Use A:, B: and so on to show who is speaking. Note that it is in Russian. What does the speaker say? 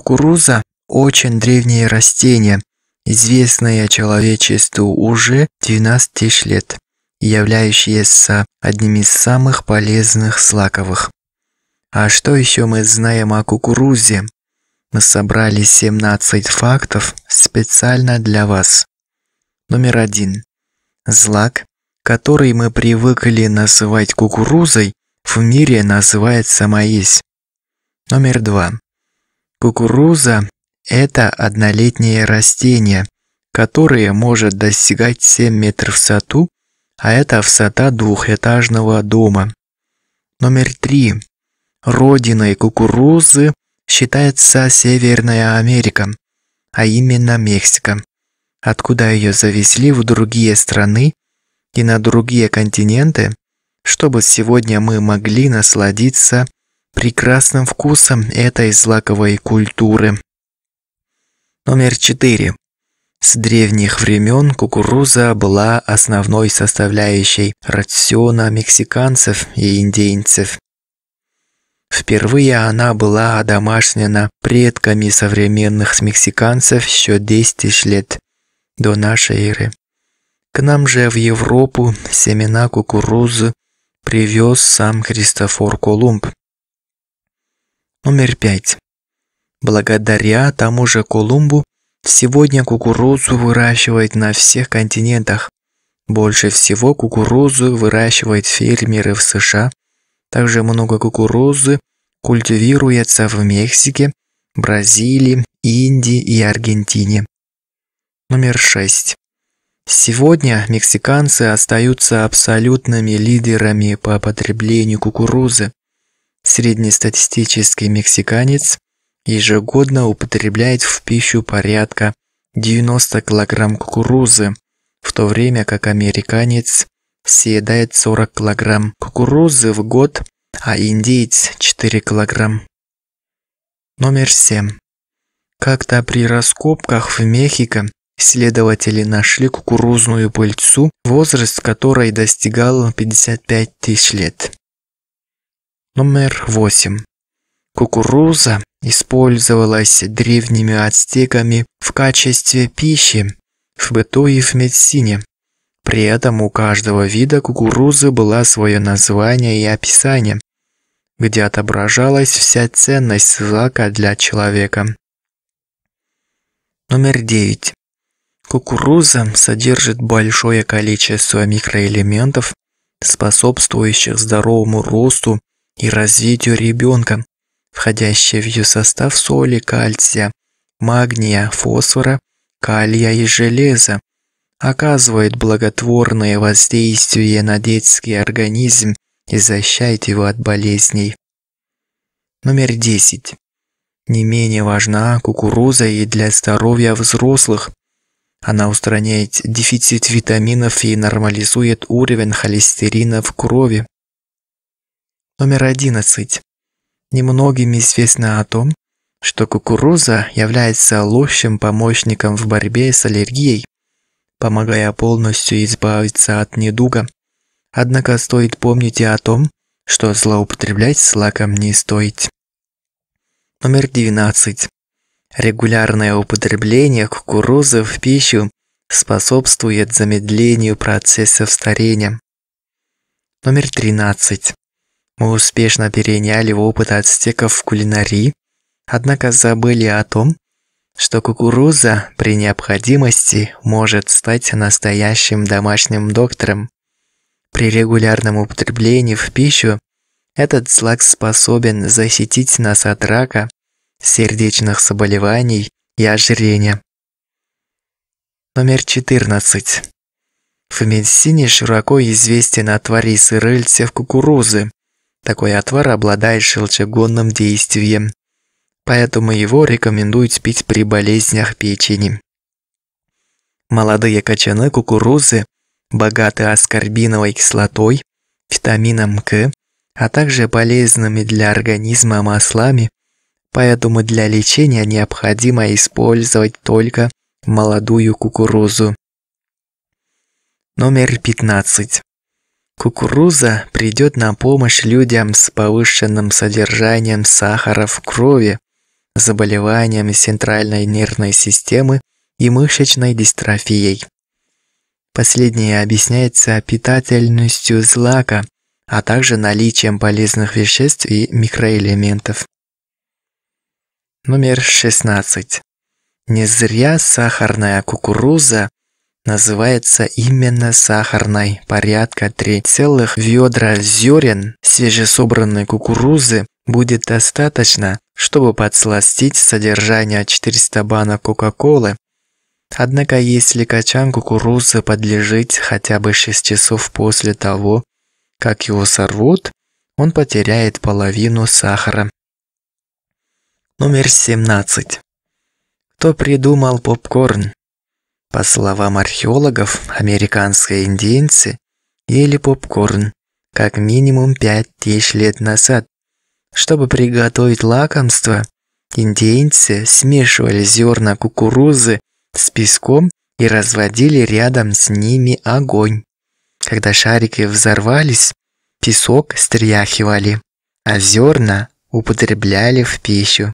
A: Кукуруза – очень древнее растение, известное человечеству уже 12 тысяч лет, являющееся одним из самых полезных злаковых. А что еще мы знаем о кукурузе? Мы собрали 17 фактов специально для вас. Номер 1. Злак, который мы привыкли называть кукурузой, в мире называется маис. Номер 2. Кукуруза – это однолетнее растение, которое может достигать 7 метров в высоту, а это высота двухэтажного дома. Номер 3. Родиной кукурузы считается Северная Америка, а именно Мексика, откуда ее завезли в другие страны и на другие континенты, чтобы сегодня мы могли насладиться прекрасным вкусом этой злаковой культуры. Номер 4. С древних времен кукуруза была основной составляющей рациона мексиканцев и индейцев. Впервые она была одомашнена предками современных мексиканцев еще 10 тысяч лет до нашей эры. К нам же в Европу семена кукурузы привез сам Христофор Колумб. Номер 5. Благодаря тому же Колумбу сегодня кукурузу выращивают на всех континентах. Больше всего кукурузу выращивают фермеры в США. Также много кукурузы культивируется в Мексике, Бразилии, Индии и Аргентине. Номер 6. Сегодня мексиканцы остаются абсолютными лидерами по потреблению кукурузы. Среднестатистический мексиканец ежегодно употребляет в пищу порядка 90 кг кукурузы, в то время как американец съедает 40 кг кукурузы в год, а индеец 4 кг. Номер 7. Как-то при раскопках в Мехико исследователи нашли кукурузную пыльцу, возраст которой достигал 55 тысяч лет. Номер 8. Кукуруза использовалась древними ацтеками в качестве пищи, в быту и в медицине. При этом у каждого вида кукурузы было свое название и описание, где отображалась вся ценность злака для человека. Номер 9. Кукуруза содержит большое количество микроэлементов, способствующих здоровому росту и развитию ребенка, входящие в ее состав соли, кальция, магния, фосфора, калия и железа, оказывает благотворное воздействие на детский организм и защищает его от болезней. Номер 10. Не менее важна кукуруза и для здоровья взрослых. Она устраняет дефицит витаминов и нормализует уровень холестерина в крови. Номер 11. Немногим известно о том, что кукуруза является лучшим помощником в борьбе с аллергией, помогая полностью избавиться от недуга. Однако стоит помнить и о том, что злоупотреблять злаком не стоит. Номер 12. Регулярное употребление кукурузы в пищу способствует замедлению процессов старения. Номер 13. Мы успешно переняли опыт ацтеков в кулинарии, однако забыли о том, что кукуруза при необходимости может стать настоящим домашним доктором. При регулярном употреблении в пищу этот злак способен защитить нас от рака, сердечных заболеваний и ожирения. Номер 14. В медицине широко известен отвар из рыльцев кукурузы. Такой отвар обладает желчегонным действием, поэтому его рекомендуют пить при болезнях печени. Молодые кочаны кукурузы богаты аскорбиновой кислотой, витамином К, а также полезными для организма маслами, поэтому для лечения необходимо использовать только молодую кукурузу. Номер 15. Кукуруза придет на помощь людям с повышенным содержанием сахара в крови, заболеваниями центральной нервной системы и мышечной дистрофией. Последнее объясняется питательностью злака, а также наличием полезных веществ и микроэлементов. Номер 16. Не зря сахарная кукуруза называется именно сахарной. Порядка 3 ведра зерен свежесобранной кукурузы будет достаточно, чтобы подсластить содержание 400 банок Кока-Колы. Однако, если качан кукурузы подлежит хотя бы 6 часов после того, как его сорвут, он потеряет половину сахара. Номер 17. Кто придумал попкорн? По словам археологов, американские индейцы ели попкорн как минимум 5000 лет назад. Чтобы приготовить лакомство, индейцы смешивали зерна кукурузы с песком и разводили рядом с ними огонь. Когда шарики взорвались, песок стряхивали, а зерна употребляли в пищу.